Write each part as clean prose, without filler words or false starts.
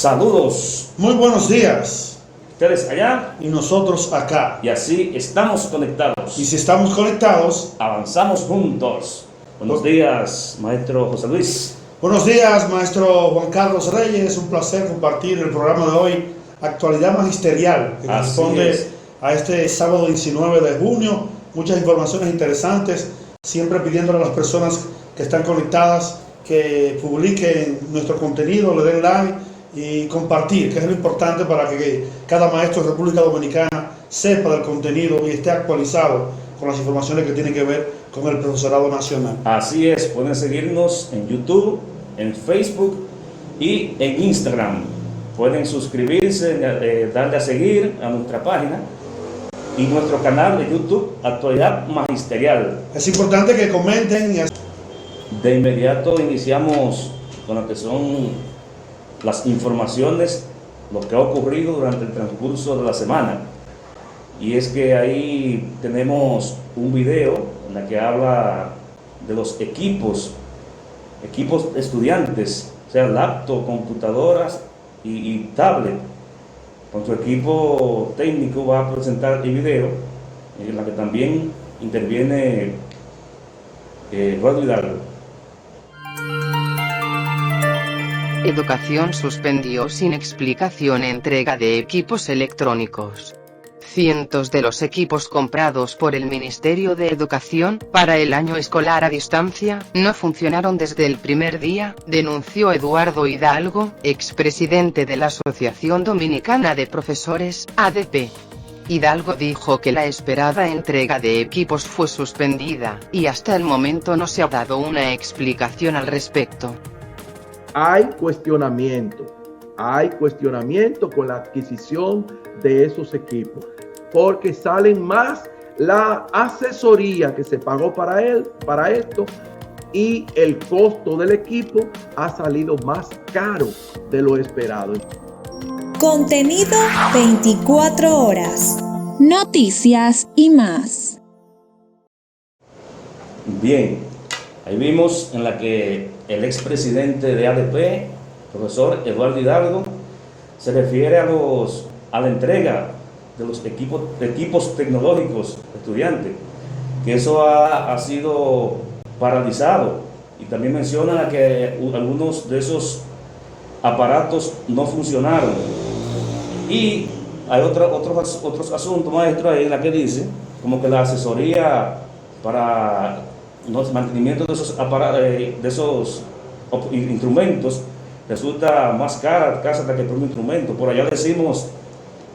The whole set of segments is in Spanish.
Saludos, Muy buenos días. ustedes allá, Y nosotros acá. y así estamos conectados. Y si estamos conectados, Avanzamos juntos. Buenos días, maestro José Luis. buenos días, maestro Juan Carlos Reyes. Un placer compartir el programa de hoy, Actualidad Magisterial, que Así corresponde es. a este sábado 19 de junio. Muchas informaciones interesantes, siempre pidiéndole a las personas que están conectadas que publiquen nuestro contenido, le den like y compartir, que es lo importante para que cada maestro de República Dominicana sepa del contenido y esté actualizado con las informaciones que tienen que ver con el profesorado nacional. Así es, pueden seguirnos en YouTube, en Facebook y en Instagram. Pueden suscribirse, darle a seguir a nuestra página y nuestro canal de YouTube, Actualidad Magisterial. Es importante que comenten y De inmediato iniciamos con lo que son las informaciones, lo que ha ocurrido durante el transcurso de la semana. Y es que ahí tenemos un video en el que habla de los equipos estudiantes, o sea, laptop, computadoras y tablet. Con su equipo técnico va a presentar el video en la que también interviene Eduardo Hidalgo. Educación suspendió sin explicación entrega de equipos electrónicos. Cientos de los equipos comprados por el Ministerio de Educación para el año escolar a distancia no funcionaron desde el primer día, denunció Eduardo Hidalgo, expresidente de la Asociación Dominicana de Profesores, ADP. Hidalgo dijo que la esperada entrega de equipos fue suspendida, y hasta el momento no se ha dado una explicación al respecto. Hay cuestionamiento con la adquisición de esos equipos, porque salen más la asesoría que se pagó para esto, y el costo del equipo ha salido más caro de lo esperado. Contenido 24 horas. Noticias y más. Bien, ahí vimos en la que el expresidente de ADP, profesor Eduardo Hidalgo, se refiere a la entrega de los equipos tecnológicos estudiantes, que eso ha sido paralizado, y también menciona que algunos de esos aparatos no funcionaron. Y hay otros asuntos, maestro, ahí en la que dice como que la asesoría para el mantenimiento de esos instrumentos resulta más cara hasta que el propio instrumento. Por allá decimos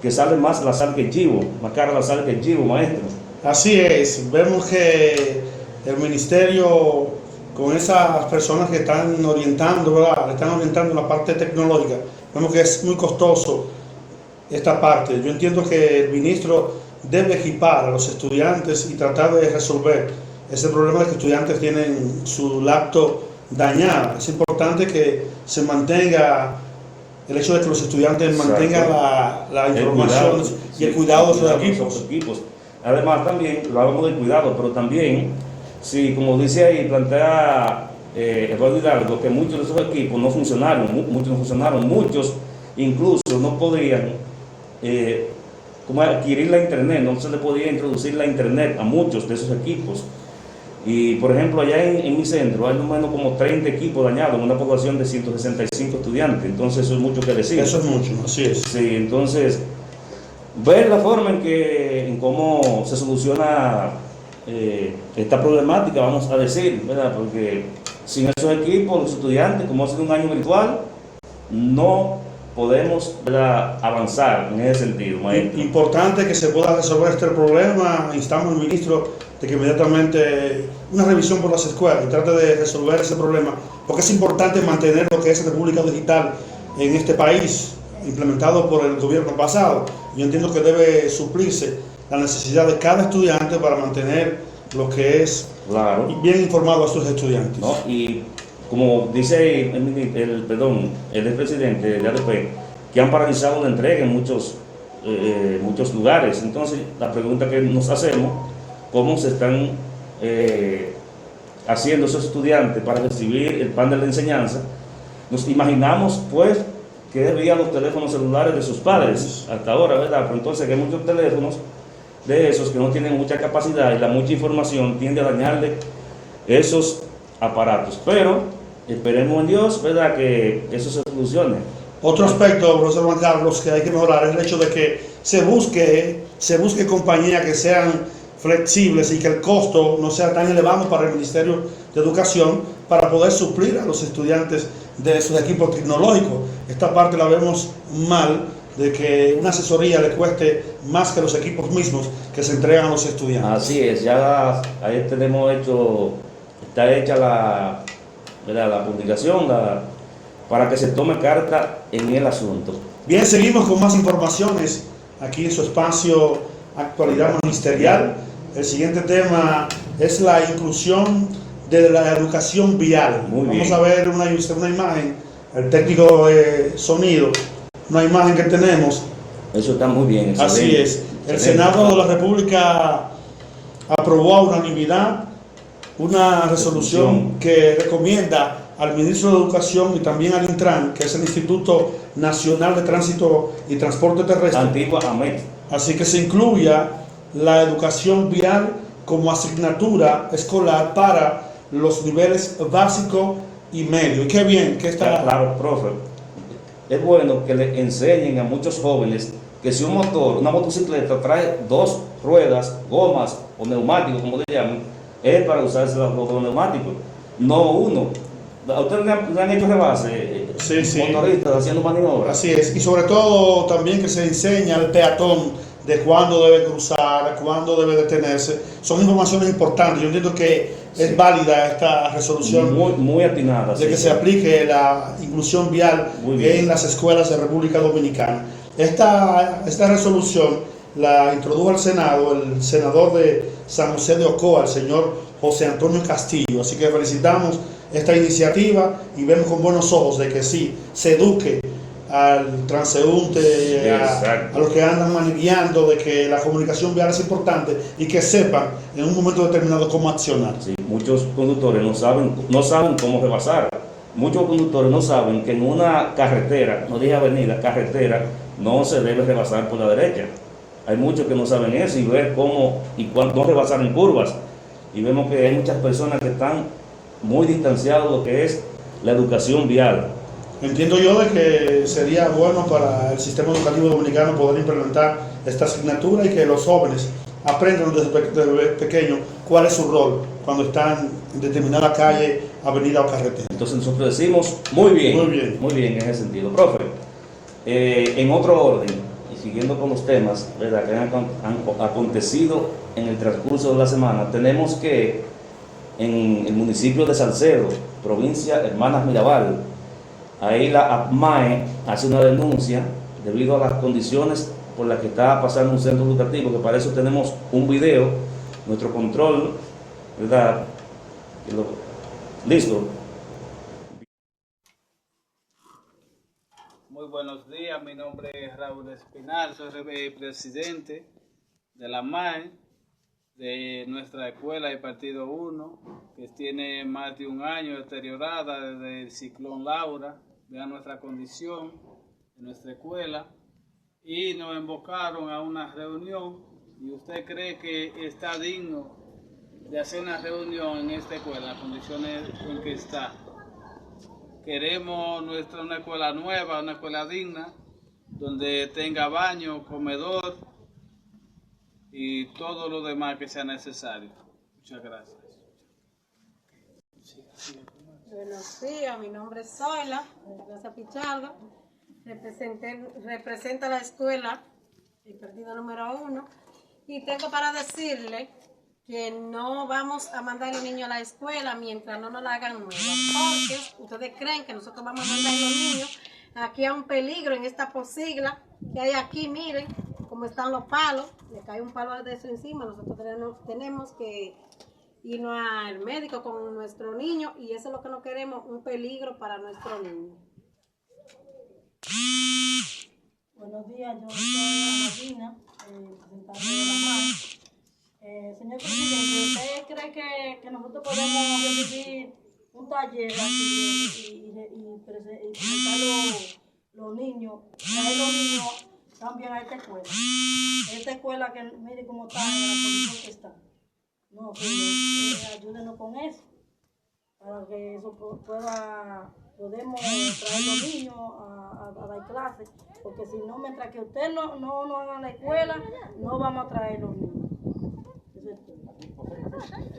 que sale más la sal que el chivo, más cara la sal que el chivo, maestro. así es. Vemos que el ministerio, con esas personas que están orientando, ¿verdad?, están orientando la parte tecnológica, vemos que es muy costoso esta parte. Yo entiendo que el ministro debe equipar a los estudiantes y tratar de resolver ese problema de que estudiantes tienen su laptop dañada. Es importante que se mantenga el hecho de que los estudiantes mantengan la información y el cuidado de sus equipos. Además, también lo hablamos del cuidado, pero también, sí, como dice ahí, plantea Eduardo Hidalgo, que muchos de esos equipos no funcionaron, muchos incluso no podían como adquirir la internet, no se le podía introducir la internet a muchos de esos equipos. Y por ejemplo, allá en mi centro hay más o menos como 30 equipos dañados en una población de 165 estudiantes, entonces eso es mucho que decir. Eso es mucho, así es. Sí, entonces, ver la forma en cómo se soluciona esta problemática, vamos a decir, ¿verdad? Porque sin esos equipos, los estudiantes, como ha sido un año virtual, no podemos, ¿verdad?, avanzar en ese sentido, maestro. Importante que se pueda resolver este problema. Instamos al ministro de que inmediatamente una revisión por las escuelas y trate de resolver ese problema, porque es importante mantener lo que es República Digital en este país, implementado por el gobierno pasado. Yo entiendo que debe suplirse la necesidad de cada estudiante para mantener lo que es, claro, bien informado a sus estudiantes, ¿no? Y como dice el expresidente de ADP, que han paralizado la entrega en muchos lugares. Entonces, la pregunta que nos hacemos, ¿cómo se están haciendo esos estudiantes para recibir el plan de la enseñanza? Nos imaginamos, pues, que es vía los teléfonos celulares de sus padres, hasta ahora, ¿verdad? Pero entonces que hay muchos teléfonos de esos que no tienen mucha capacidad y la mucha información tiende a dañarle esos aparatos. Pero esperemos en Dios, ¿verdad?, que eso se solucione. Otro aspecto, profesor Juan Carlos, que hay que mejorar es el hecho de que se busque compañías que sean flexibles y que el costo no sea tan elevado para el Ministerio de Educación para poder suplir a los estudiantes de sus equipos tecnológicos. Esta parte la vemos mal, de que una asesoría le cueste más que los equipos mismos que se entregan a los estudiantes. Así es, ya ahí tenemos está hecha ¿verdad?, la publicación para que se tome carta en el asunto. Bien, seguimos con más informaciones aquí en su espacio Actualidad Ministerial. El siguiente tema es la inclusión de la educación vial. Muy bien. Vamos a ver una imagen, el técnico de sonido, una imagen que tenemos. Eso está muy bien. Excelente. Así es. El Senado de la República aprobó a unanimidad una resolución que recomienda al ministro de Educación y también al Intran, que es el Instituto Nacional de Tránsito y Transporte Terrestre, Antiguamente. así que se incluya la educación vial como asignatura escolar para los niveles básico y medio. Y qué bien que está. Claro, profe. Es bueno que le enseñen a muchos jóvenes que si una motocicleta trae dos ruedas, gomas o neumáticos, como le llaman, es para usarse los neumáticos, no uno. ¿A ustedes le han hecho rebase? Sí. Motoristas haciendo maniobras. Así es, y sobre todo también que se enseña al peatón de cuándo debe cruzar, cuándo debe detenerse. Son informaciones importantes. Yo entiendo que es válida esta resolución, muy atinada, de que se aplique la inclusión vial en las escuelas de República Dominicana. Esta resolución la introdujo al Senado el senador de San José de Ocoa, el señor José Antonio Castillo. Así que felicitamos esta iniciativa y vemos con buenos ojos de que sí se eduque al transeúnte, a los que andan manejando, de que la comunicación vial es importante y que sepan en un momento determinado cómo accionar. Sí, muchos conductores no saben cómo rebasar. Muchos conductores no saben que en una carretera, no dije avenida, carretera, no se debe rebasar por la derecha. Hay muchos que no saben eso y ver cómo y cuándo rebasar en curvas. Y vemos que hay muchas personas que están muy distanciados de lo que es la educación vial. Entiendo yo de que sería bueno para el sistema educativo dominicano poder implementar esta asignatura y que los jóvenes aprendan desde pequeños cuál es su rol cuando están en determinada calle, avenida o carretera. Entonces nosotros decimos muy bien en ese sentido. Profe, en otro orden y siguiendo con los temas, ¿verdad?, que han acontecido en el transcurso de la semana, tenemos que en el municipio de Salcedo, provincia Hermanas Mirabal, ahí la APMAE hace una denuncia debido a las condiciones por las que está pasando un centro educativo, que para eso tenemos un video, nuestro control, ¿verdad? Listo. Muy buenos días, mi nombre es Raúl Espinal, soy presidente de la MAE, de nuestra escuela de Partido 1, que tiene más de un año deteriorada desde el ciclón Laura. Vean nuestra condición de nuestra escuela, y nos invocaron a una reunión. ¿Y usted cree que está digno de hacer una reunión en esta escuela, en las condiciones en que está? Queremos una escuela nueva, una escuela digna, donde tenga baño, comedor y todo lo demás que sea necesario. Muchas gracias. Buenos días, mi nombre es Zoila, de Plaza Pichardo. Representa la escuela, el partido número 1, y tengo para decirle que no vamos a mandar a los niños a la escuela mientras no nos la hagan nueva, porque ustedes creen que nosotros vamos a mandar a los niños aquí a un peligro en esta posigla que hay aquí. Miren cómo están los palos, le cae un palo de eso encima. Nosotros tenemos que irnos al médico con nuestro niño, y eso es lo que no queremos, un peligro para nuestro niño. Buenos días, yo soy Ana Gina, representante de la MAE. Señor presidente, ¿usted cree que nosotros podemos recibir un taller aquí y presentar los niños, traer los niños también a esta escuela. Esta escuela que mire cómo está, en la posición que está. No, que ayúdenos con eso, para que eso podemos traer los niños a dar clases, porque si no, mientras que ustedes no hagan la escuela, no vamos a traer los niños. Eso es todo.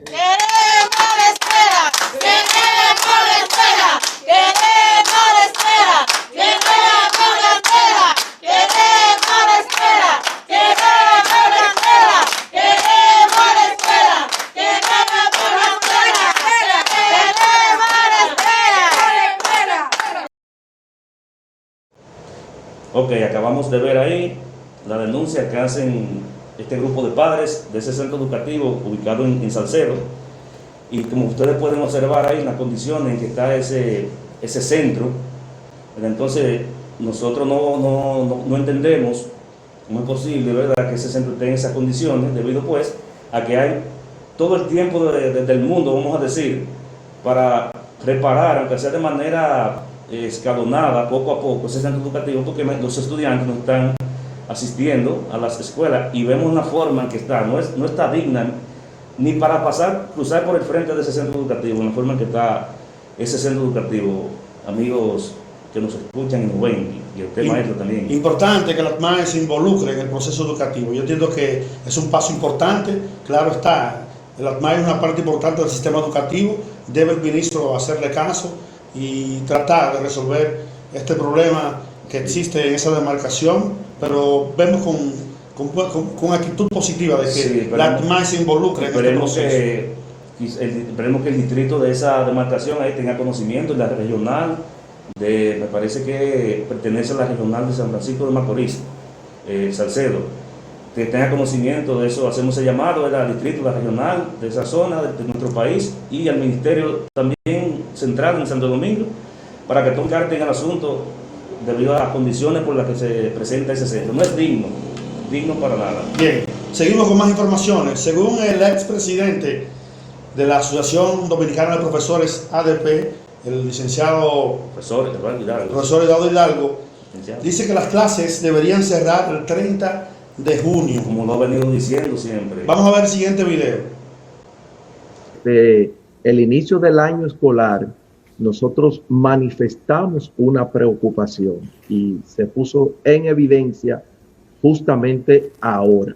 ¡Queremos la escuela! ¡Queremos la escuela! ¡Queremos la escuela! ¡Queremos la escuela! ¡Queremos la escuela! ¡Queremos la escuela! ¡Queremos la escuela! ¡Queremos la escuela! ¡Queremos la escuela! Ok, acabamos de ver ahí la denuncia que hacen este grupo de padres de ese centro educativo ubicado en Salcedo. Y como ustedes pueden observar ahí las condiciones en que está ese centro, entonces nosotros no entendemos cómo es posible, ¿verdad?, que ese centro esté en esas condiciones, debido pues a que hay todo el tiempo del mundo, vamos a decir, para reparar, aunque sea de manera escalonada, poco a poco, ese centro educativo, porque los estudiantes no están asistiendo a las escuelas y vemos la forma en que está, no está digna ni para cruzar por el frente de ese centro educativo, en la forma en que está ese centro educativo, amigos que nos escuchan y nos ven, y usted maestro también. Importante que las MAE se involucren en el proceso educativo. Yo entiendo que es un paso importante, claro está, las MAE es una parte importante del sistema educativo, debe el ministro hacerle caso y tratar de resolver este problema que existe en esa demarcación, pero vemos con actitud positiva de que sí, las MAE se involucren en este proceso. Esperemos que el distrito de esa demarcación ahí tenga conocimiento, y la regional, me parece que pertenece a la regional de San Francisco de Macorís, Salcedo, que tenga conocimiento de eso. Hacemos el llamado al distrito, la regional de esa zona de nuestro país, y al ministerio también central en Santo Domingo, para que tomen carta en el asunto debido a las condiciones por las que se presenta ese centro. No es digno para nada. Bien, seguimos con más informaciones. Según el expresidente de la Asociación Dominicana de Profesores ADP, el licenciado profesor Eduardo Hidalgo, dice que las clases deberían cerrar el 30 de junio. Como lo ha venido diciendo siempre. Vamos a ver el siguiente video. El inicio del año escolar, nosotros manifestamos una preocupación y se puso en evidencia justamente ahora.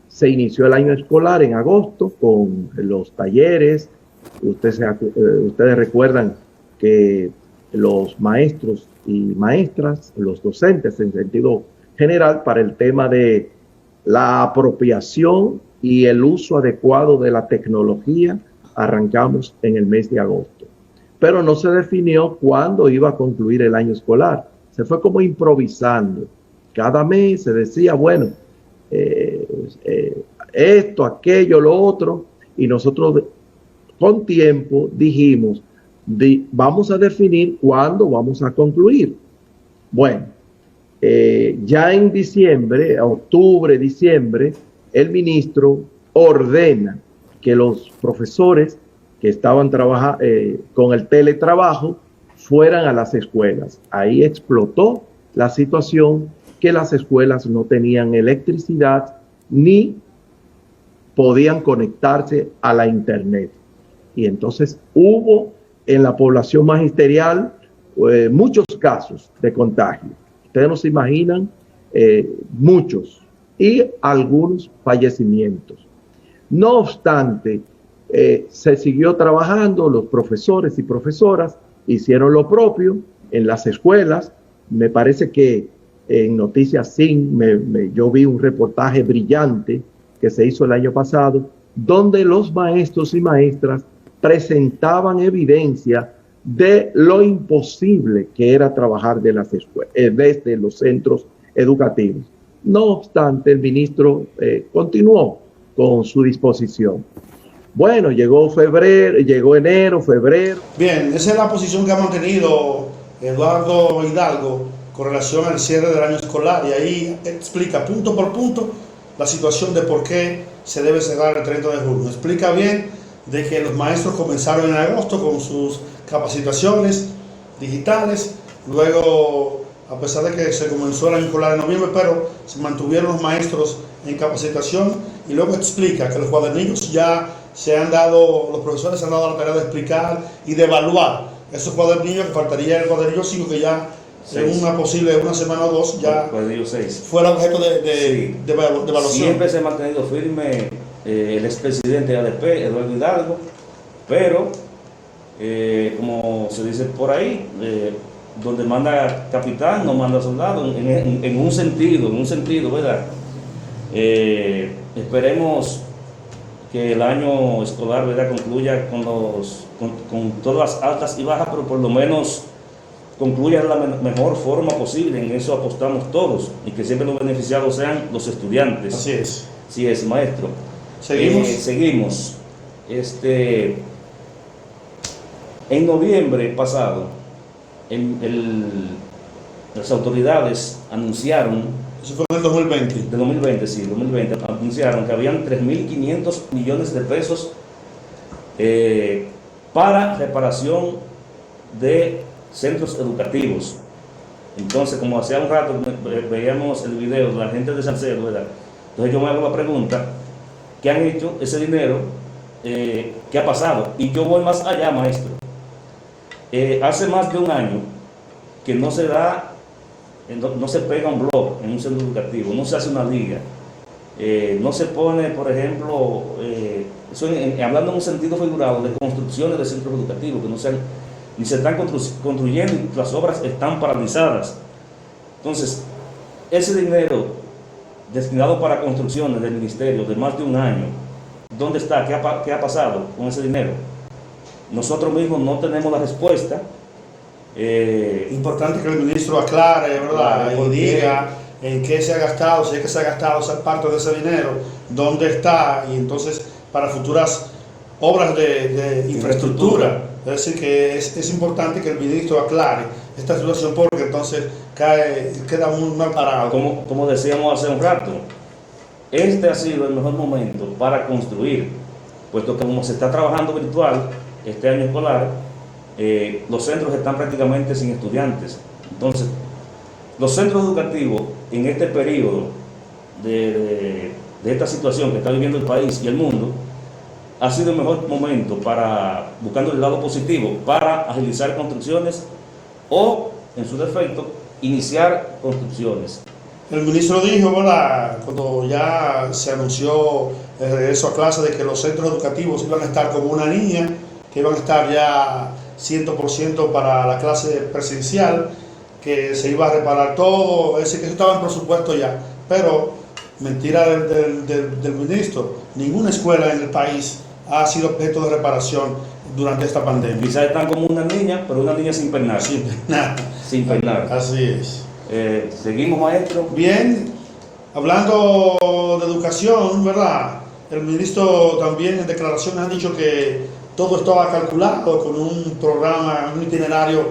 Se inició el año escolar en agosto con los talleres. Ustedes recuerdan que los maestros y maestras, los docentes en sentido general, para el tema de la apropiación y el uso adecuado de la tecnología, arrancamos en el mes de agosto. Pero no se definió cuándo iba a concluir el año escolar. Se fue como improvisando. Cada mes se decía, bueno, esto, aquello, lo otro, y nosotros con tiempo dijimos, vamos a definir cuándo vamos a concluir. Bueno, ya en diciembre, octubre, diciembre, el ministro ordena que los profesores que estaban con el teletrabajo fueran a las escuelas. Ahí explotó la situación, que las escuelas no tenían electricidad ni podían conectarse a la internet. Y entonces hubo en la población magisterial muchos casos de contagio. Ustedes no se imaginan, muchos, y algunos fallecimientos. No obstante, se siguió trabajando, los profesores y profesoras hicieron lo propio en las escuelas. Me parece que en Noticias Sin yo vi un reportaje brillante que se hizo el año pasado, donde los maestros y maestras presentaban evidencia de lo imposible que era trabajar de las escuelas, desde los centros educativos. No obstante, el ministro continuó con su disposición. Bueno, llegó enero, febrero. Bien, esa es la posición que ha mantenido Eduardo Hidalgo con relación al cierre del año escolar, y ahí explica punto por punto la situación de por qué se debe cerrar el 30 de junio. Explica bien de que los maestros comenzaron en agosto con sus capacitaciones digitales, luego a pesar de que se comenzó el año escolar en noviembre, pero se mantuvieron los maestros en capacitación, y luego explica que los cuadernillos ya se han dado, los profesores se han dado la tarea de explicar y de evaluar esos cuadernillos, que faltaría el cuadernillo 5, que ya en una semana o dos ya fuera objeto de evaluación. Siempre se ha mantenido firme el expresidente de ADP, Eduardo Hidalgo, pero como se dice por ahí, donde manda capitán no manda soldado, en un sentido, ¿verdad? Esperemos que el año escolar, ¿verdad?, concluya con todas las altas y bajas, pero por lo menos concluya de la mejor forma posible. En eso apostamos todos, y que siempre los beneficiados sean los estudiantes. Así es. Sí es, maestro. Seguimos. En noviembre pasado, las autoridades anunciaron, eso fue en el 2020. De 2020, sí, 2020, anunciaron que habían 3.500 millones de pesos para reparación de centros educativos. Entonces, como hacía un rato veíamos el video de la gente de Salcedo, ¿verdad? Entonces yo me hago la pregunta, ¿qué han hecho ese dinero? ¿Qué ha pasado? Y yo voy más allá, maestro. Hace más de un año que no se pega un blog en un centro educativo, no se hace una liga, no se pone, por ejemplo, hablando en un sentido figurado, de construcciones de centros educativos, que ni se están construyendo, y las obras están paralizadas. Entonces, ese dinero destinado para construcciones del ministerio de más de un año, ¿dónde está? ¿Qué ha pasado con ese dinero? Nosotros mismos no tenemos la respuesta. Importante que el ministro aclare, ¿verdad? Y diga en qué se ha gastado, si es que se ha gastado esa parte de ese dinero, dónde está, y entonces para futuras obras de infraestructura. Es decir, que es importante que el ministro aclare esta situación, porque entonces queda muy mal parado. Como decíamos hace un rato, este ha sido el mejor momento para construir, puesto que como se está trabajando virtual este año escolar, los centros están prácticamente sin estudiantes. Entonces, los centros educativos en este periodo de esta situación que está viviendo el país y el mundo, ha sido el mejor momento para, buscando el lado positivo, para agilizar construcciones o, en su defecto, iniciar construcciones. El ministro dijo, ¿verdad?, cuando ya se anunció el regreso a clase, de que los centros educativos iban a estar como una niña, que iban a estar ya 100% para la clase presencial, que se iba a reparar todo, es decir, que eso estaba en presupuesto ya. Pero, mentira del ministro, ninguna escuela en el país ha sido objeto de reparación durante esta pandemia. Quizás están como una niña, pero una niña sin peinar. Sin peinar. Sin peinar. Así es. Seguimos, maestro. Bien, hablando de educación, ¿verdad? El ministro también en declaraciones ha dicho que todo estaba calculado con un programa, un itinerario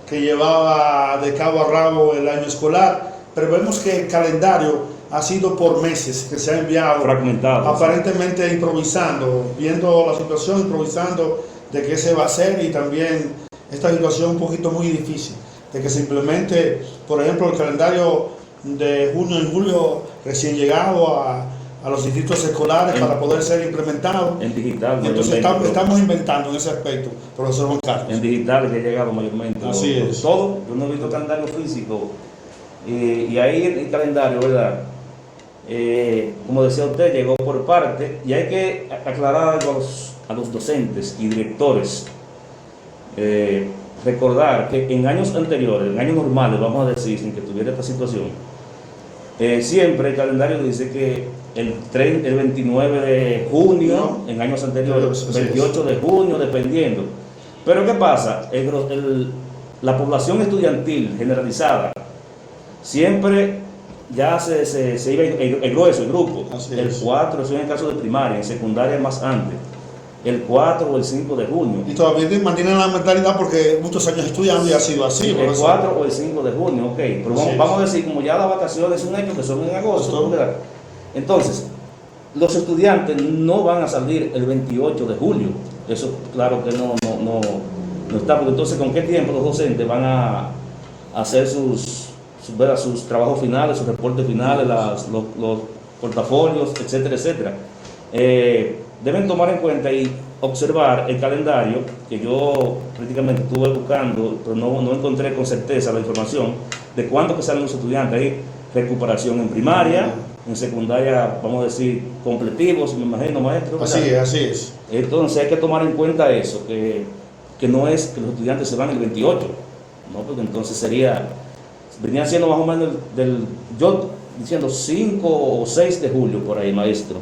que llevaba de cabo a rabo el año escolar, pero vemos que el calendario ha sido por meses, que se ha enviado fragmentado, aparentemente sí, improvisando, viendo la situación, improvisando de qué se va a hacer, y también esta situación un poquito muy difícil, de que se implemente, por ejemplo, el calendario de junio y julio recién llegado a los distritos escolares para poder ser implementado. En digital. Entonces estamos inventando en ese aspecto, profesor Juan Carlos. En digital que ha llegado mayormente. Así es. Todo, yo no he visto calendario físico. Y ahí el calendario, ¿verdad? Como decía usted, llegó por parte, y hay que aclarar algo a los docentes y directores. Recordar que en años anteriores, en años normales, vamos a decir, sin que tuviera esta situación, siempre el calendario dice que el 29 de junio, en años anteriores, 28 de junio, dependiendo. Pero ¿qué pasa? La población estudiantil generalizada siempre ya se iba el grueso, el grupo. El 4, eso es en el caso de primaria, en secundaria más antes. El 4 o el 5 de junio. Y todavía mantienen la mentalidad porque muchos años estudiando y ha sido así. El 4 o el 5 de junio, ok. Pero vamos a decir, como ya las vacaciones es un hecho que son en agosto, ¿verdad? Entonces, los estudiantes no van a salir el 28 de julio. Eso claro que no está, porque entonces ¿con qué tiempo los docentes van a hacer sus sus trabajos finales, sus reportes finales, los portafolios, etcétera, etcétera. Deben tomar en cuenta y observar el calendario, que yo prácticamente estuve buscando, pero no encontré con certeza la información de cuándo que salen los estudiantes. Hay recuperación en primaria, en secundaria, vamos a decir, completivos, me imagino, maestro, ¿verdad? Así es. Entonces hay que tomar en cuenta eso, que no es que los estudiantes se van el 28, ¿no? Porque entonces venían siendo más o menos yo diciendo 5 o 6 de julio por ahí, maestro.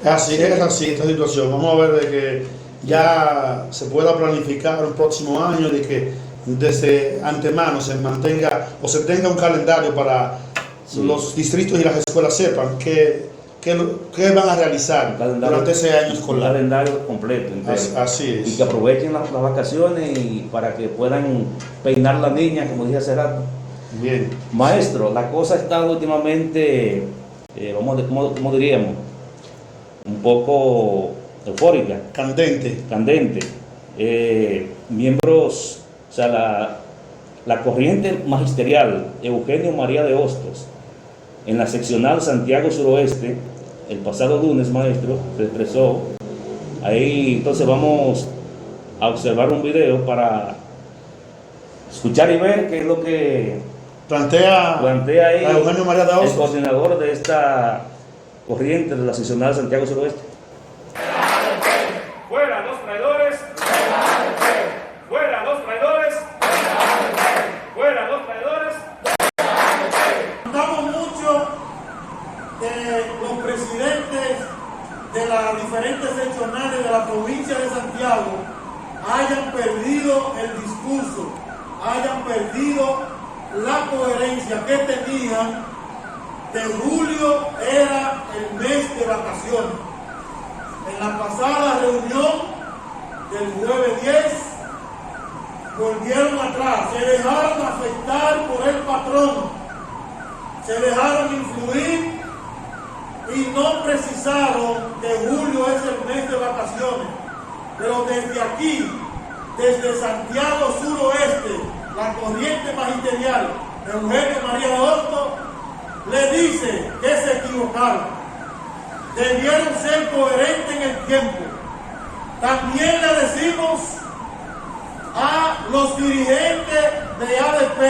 Así es así esta situación. Vamos a ver de que ya se pueda planificar un próximo año, de que desde antemano se mantenga o se tenga un calendario para los distritos y las escuelas sepan qué van a realizar durante ese año escolar. Un calendario completo. Así es. Y que aprovechen las vacaciones y para que puedan peinar la niña, como dije hace rato. Bien. Maestro, la cosa está últimamente, ¿cómo diríamos? Un poco eufórica. Candente. Miembros, o sea, la corriente magisterial Eugenio María de Hostos, en la seccional Santiago Suroeste, el pasado lunes, maestro, se expresó. Ahí entonces vamos a observar un video para escuchar y ver qué es lo que plantea ahí Eugenio María de Hostos, el coordinador de esta corriente de la seccional Santiago Suroeste. ¡Fuera los traidores! ¡Fuera los traidores! ¡Fuera los traidores! Notamos mucho que los presidentes de las diferentes seccionales de la provincia de Santiago hayan perdido el discurso, hayan perdido la coherencia que tenían. De julio era el mes de vacaciones. En la pasada reunión del jueves 10 volvieron atrás, se dejaron afectar por el patrón, se dejaron influir y no precisaron que julio es el mes de vacaciones. Pero desde aquí, desde Santiago Suroeste, la corriente magisterial Eugenio María de Hostos le dice que se equivocaron. Debieron ser coherentes en el tiempo. También le decimos a los dirigentes de ADP,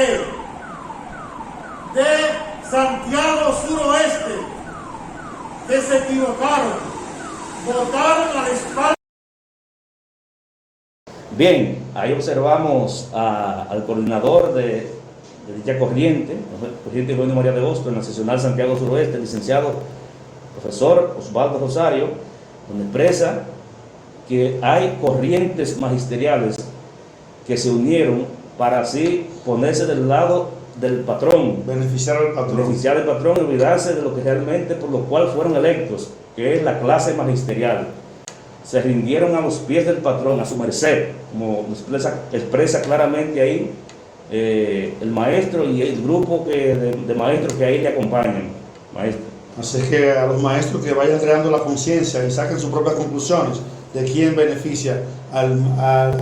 de Santiago Suroeste, que se equivocaron, votaron a la espalda. Bien, ahí observamos al coordinador de dicha corriente Eugenio María de Hostos en la seccional Santiago Suroeste, el licenciado profesor Osvaldo Rosario, donde expresa que hay corrientes magisteriales que se unieron para así ponerse del lado del patrón, beneficiar al patrón y olvidarse de lo que realmente por lo cual fueron electos, que es la clase magisterial. Se rindieron a los pies del patrón, a su merced, como expresa claramente ahí el maestro y el grupo de maestros que ahí le acompañan, maestro. Así que a los maestros que vayan creando la conciencia y saquen sus propias conclusiones de quién beneficia a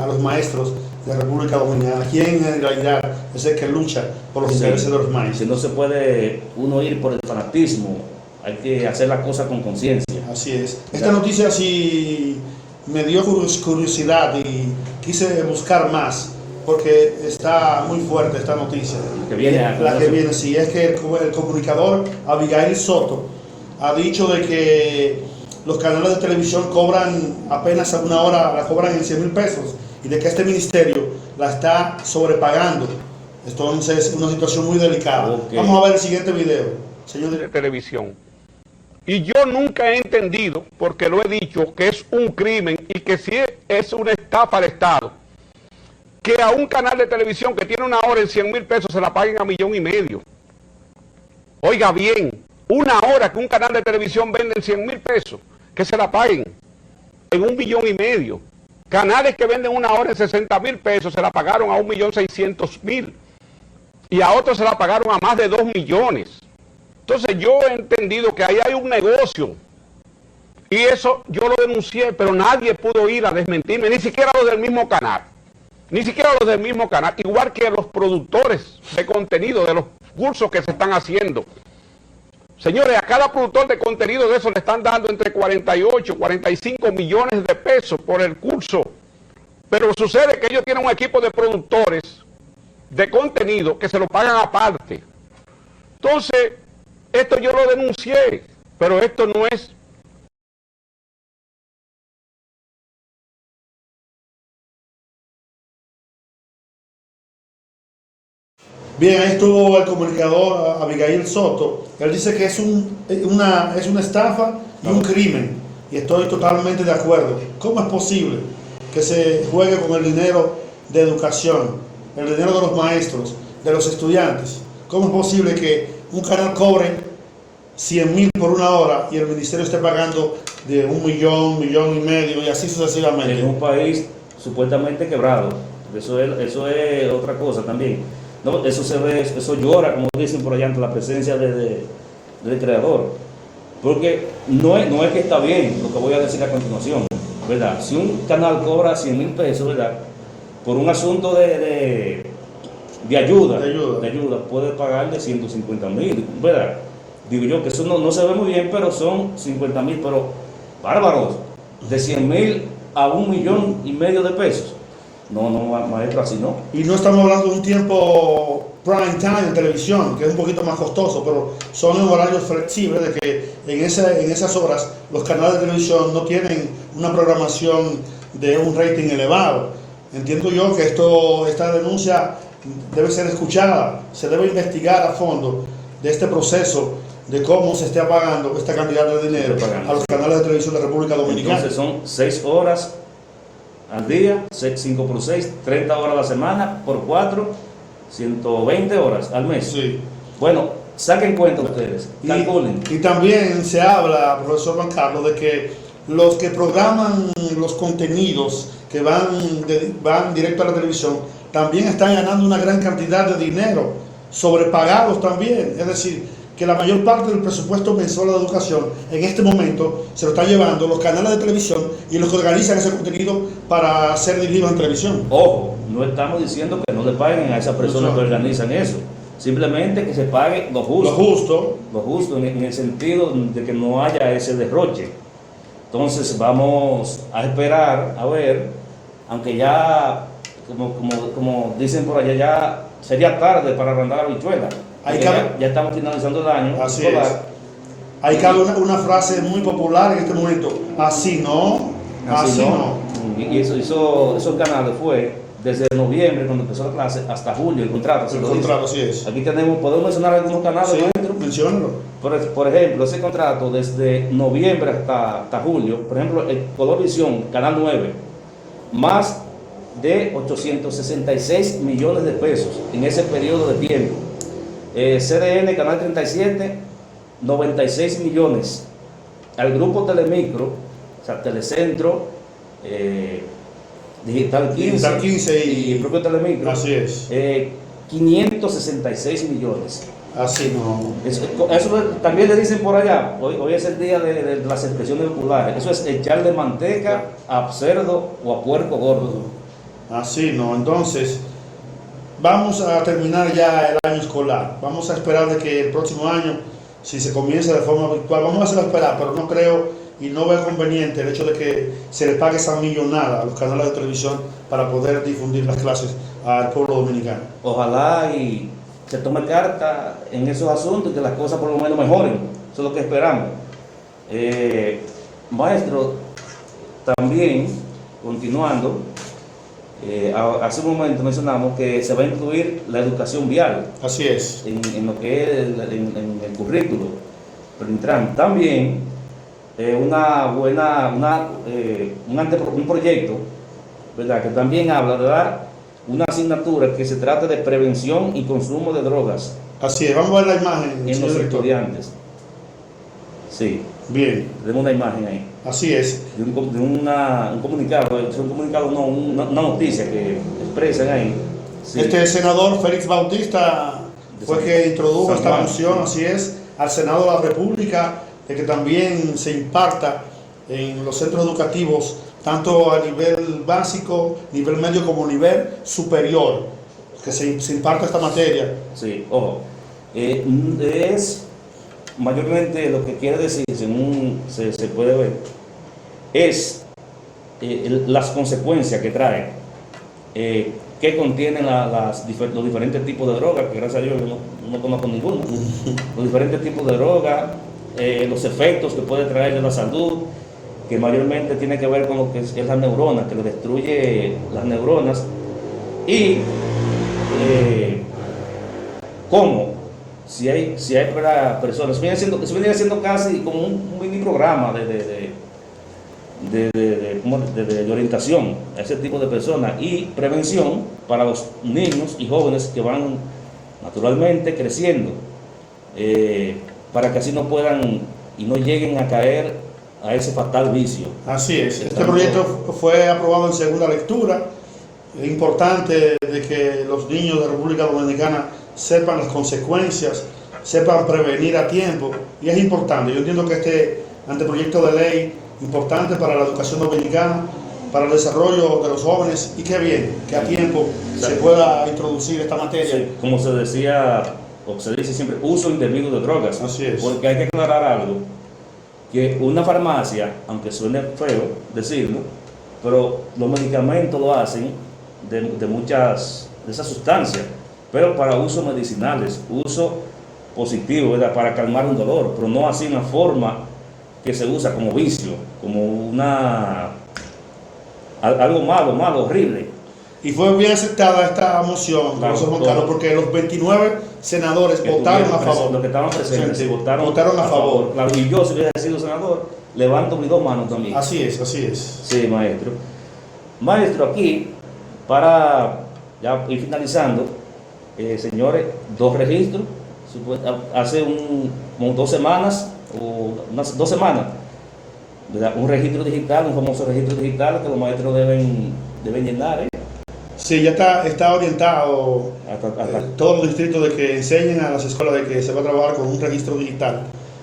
los maestros de la República Dominicana, quién en realidad es el que lucha por los intereses de los maestros. Si no se puede uno ir por el fanatismo, hay que hacer la cosa con conciencia. Así es. Esta noticia sí me dio curiosidad y quise buscar más, porque está muy fuerte esta noticia. La que viene, sí, es que el comunicador Abigail Soto ha dicho de que los canales de televisión cobran apenas una hora, la cobran en 100,000 pesos, y de que este ministerio la está sobrepagando. Entonces es una situación muy delicada. Vamos a ver el siguiente video, señor director. De televisión. Y yo nunca he entendido, porque lo he dicho, que es un crimen y que sí es una estafa al Estado, que a un canal de televisión que tiene una hora en 100,000 pesos se la paguen a 1,5 millones. Oiga bien, una hora que un canal de televisión vende en 100,000 pesos, que se la paguen en 1,5 millones. Canales que venden una hora en 60,000 pesos se la pagaron a 1,600,000. Y a otros se la pagaron a más de 2 millones. Entonces yo he entendido que ahí hay un negocio. Y eso yo lo denuncié, pero nadie pudo ir a desmentirme, ni siquiera los del mismo canal. ni siquiera los del mismo canal, igual que los productores de contenido de los cursos que se están haciendo. Señores, a cada productor de contenido de eso le están dando entre 48 y 45 millones de pesos por el curso. Pero sucede que ellos tienen un equipo de productores de contenido que se lo pagan aparte. Entonces, esto yo lo denuncié, pero esto no es... Bien, ahí estuvo el comunicador Abigail Soto. Él dice que es una estafa y un crimen. Y estoy totalmente de acuerdo. ¿Cómo es posible que se juegue con el dinero de educación, el dinero de los maestros, de los estudiantes? ¿Cómo es posible que un canal cobre 100.000 por una hora y el ministerio esté pagando de 1 millón, 1,5 millones y así sucesivamente? En un país supuestamente quebrado. Eso es otra cosa también. No, eso se ve, eso llora, como dicen por allá, ante la presencia del creador. Porque no es que está bien lo que voy a decir a continuación, ¿verdad? Si un canal cobra 100.000 pesos, ¿verdad? Por un asunto de ayuda, puede pagarle 150.000, ¿verdad? Digo yo que eso no se ve muy bien, pero son 50.000, pero bárbaros, de 100.000 a 1,5 millones de pesos. No, maestro, así no. Y no estamos hablando de un tiempo prime time en televisión, que es un poquito más costoso, pero son en horarios flexibles, de que en esas horas los canales de televisión no tienen una programación de un rating elevado. Entiendo yo que esta denuncia debe ser escuchada, se debe investigar a fondo de este proceso de cómo se está pagando esta cantidad de dinero a los canales de televisión de República Dominicana. Entonces son 6 horas al día, 5 por 6, 30 horas a la semana, por 4, 120 horas al mes. Sí. Bueno, saquen cuenta ustedes, calculen. Y también se habla, profesor Juan Carlos, de que los que programan los contenidos que van directo a la televisión también están ganando una gran cantidad de dinero, sobrepagados también. Es decir, que la mayor parte del presupuesto mensual de educación en este momento se lo están llevando los canales de televisión y los que organizan ese contenido para ser dirigidos en televisión. Ojo, no estamos diciendo que no le paguen a esas personas que organizan eso, simplemente que se pague lo justo en el sentido de que no haya ese derroche. Entonces vamos a esperar a ver, aunque ya, como dicen por allá, ya sería tarde para arrancar la habichuela. Ya estamos finalizando el año. Así es. Ahí cabe una frase muy popular en este momento: así no. Y esos canales fue desde noviembre, cuando empezó la clase, hasta julio, el contrato. El contrato, así es. Aquí podemos mencionar algunos canales. Sí, menciónalo. Por ejemplo, ese contrato desde noviembre hasta julio, por ejemplo, el Colorvisión, Canal 9, más de 866 millones de pesos en ese periodo de tiempo. CDN, Canal 37, 96 millones. Al grupo Telemicro, o sea, Telecentro, Digital 15 y el propio Telemicro. Así es. 566 millones. Así no. Eso también le dicen por allá, hoy es el día de las expresiones populares. Eso es echarle manteca a cerdo o a puerco gordo. Así no. Entonces, vamos a terminar ya el año escolar. Vamos a esperar de que el próximo año, si se comienza de forma virtual, vamos a hacerlo esperar, pero no creo y no veo conveniente el hecho de que se le pague esa millonada a los canales de televisión para poder difundir las clases al pueblo dominicano. Ojalá y se tome carta en esos asuntos y que las cosas por lo menos mejoren. Eso es lo que esperamos. Maestro, también, continuando, hace un momento mencionamos que se va a incluir la educación vial. Así es. En lo que es en el currículo del Intran. También un proyecto, ¿verdad?, que también habla de dar una asignatura que se trate de prevención y consumo de drogas. Así es, vamos a ver la imagen en los estudiantes. Sí. Bien. Tenemos una imagen ahí. Así es. De un comunicado, no, una noticia que expresan ahí. Sí. Este senador Félix Bautista fue que introdujo esta moción, así es, al Senado de la República, de que también se imparta en los centros educativos tanto a nivel básico, nivel medio como nivel superior, que se imparte esta materia. Sí, ojo, es mayormente lo que quiere decir, según se puede ver, es las consecuencias que trae, que contienen los diferentes tipos de drogas, que gracias a Dios yo no conozco ninguno, los diferentes tipos de drogas, los efectos que puede traer de la salud, que mayormente tiene que ver con lo que es la neurona, que le destruye las neuronas, y cómo, si hay personas, eso viene siendo casi como un mini programa de orientación a ese tipo de personas y prevención para los niños y jóvenes que van naturalmente creciendo, para que así no puedan y no lleguen a caer a ese fatal vicio. Así es, este proyecto fue aprobado en segunda lectura. Es importante de que los niños de República Dominicana sepan las consecuencias, sepan prevenir a tiempo, y es importante. Yo entiendo que este anteproyecto de ley importante para la educación dominicana, para el desarrollo de los jóvenes, y qué bien que a tiempo se pueda introducir esta materia. Sí, como se decía, o se dice siempre, uso indebido de drogas. Así es. Porque hay que aclarar algo, que una farmacia, aunque suene feo decirlo, pero los medicamentos lo hacen de muchas de esas sustancias, pero para usos medicinales, uso positivo, ¿verdad? Para calmar un dolor, pero no así una forma que se usa como vicio, como algo malo, horrible. Y fue bien aceptada esta moción, profesor Juan Carlos, porque los 29 senadores votaron a favor. Los que estaban presentes, sí, votaron a favor. Claro, y yo, si hubiera sido senador, levanto mis dos manos también. Así es, así es. Sí, maestro. Maestro, aquí, para ya ir finalizando, señores, 2 registros, hace como 2 semanas, o unas 2 semanas, ¿verdad? Un registro digital, un famoso registro digital que los maestros deben llenar. Sí, ya está orientado todos los distritos de que enseñen a las escuelas de que se va a trabajar con un registro digital,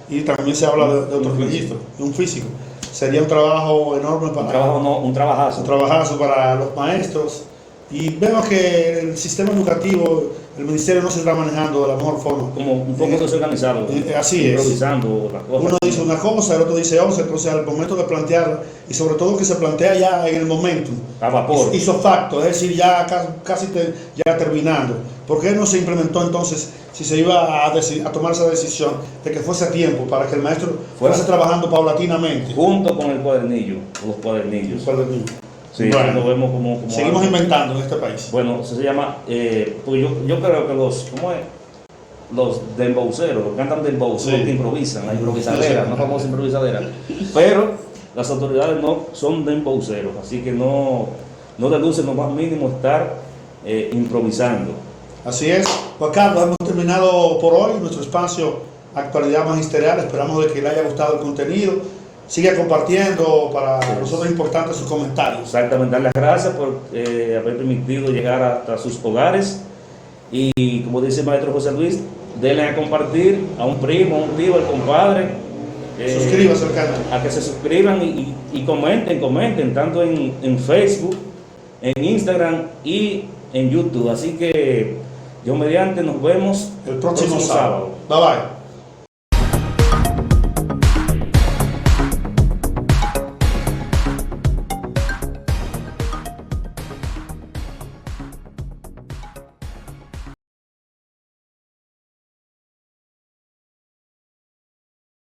y también se habla de otro registro, de un físico. Sería un trabajo enorme para un trabajazo para los maestros, y vemos que el sistema educativo, el ministerio no se está manejando de la mejor forma. Como un poco desorganizado. Así es. Improvisando las cosas. Uno dice una cosa, el otro dice otra, entonces al momento de plantearla, y sobre todo que se plantea ya en el momento. A vapor. Hizo facto, es decir, ya casi ya terminando. ¿Por qué no se implementó entonces, si se iba a tomar esa decisión, de que fuese a tiempo, para que el maestro fuese trabajando paulatinamente? Junto con el cuadernillo, los cuadernillos. Sí, bueno, lo vemos como seguimos inventando en este país. Bueno, eso se llama, pues yo creo que los dembowceros, los que cantan dembow, son los que improvisan, la improvisadera, no famosa improvisadera, pero las autoridades no son dembowceros, así que no deducen lo más mínimo estar improvisando. Así es. Juan Carlos, hemos terminado por hoy nuestro espacio Actualidad Magisterial. Esperamos de que le haya gustado el contenido. Sigue compartiendo, para nosotros es importante sus comentarios. Exactamente, dar las gracias por haber permitido llegar hasta sus hogares, y como dice el maestro José Luis, denle a compartir a un primo, a un tío, al compadre. Suscríbase al canal. A que se suscriban y comenten tanto en Facebook, en Instagram y en YouTube. Así que Dios mediante, nos vemos el próximo sábado. Bye bye.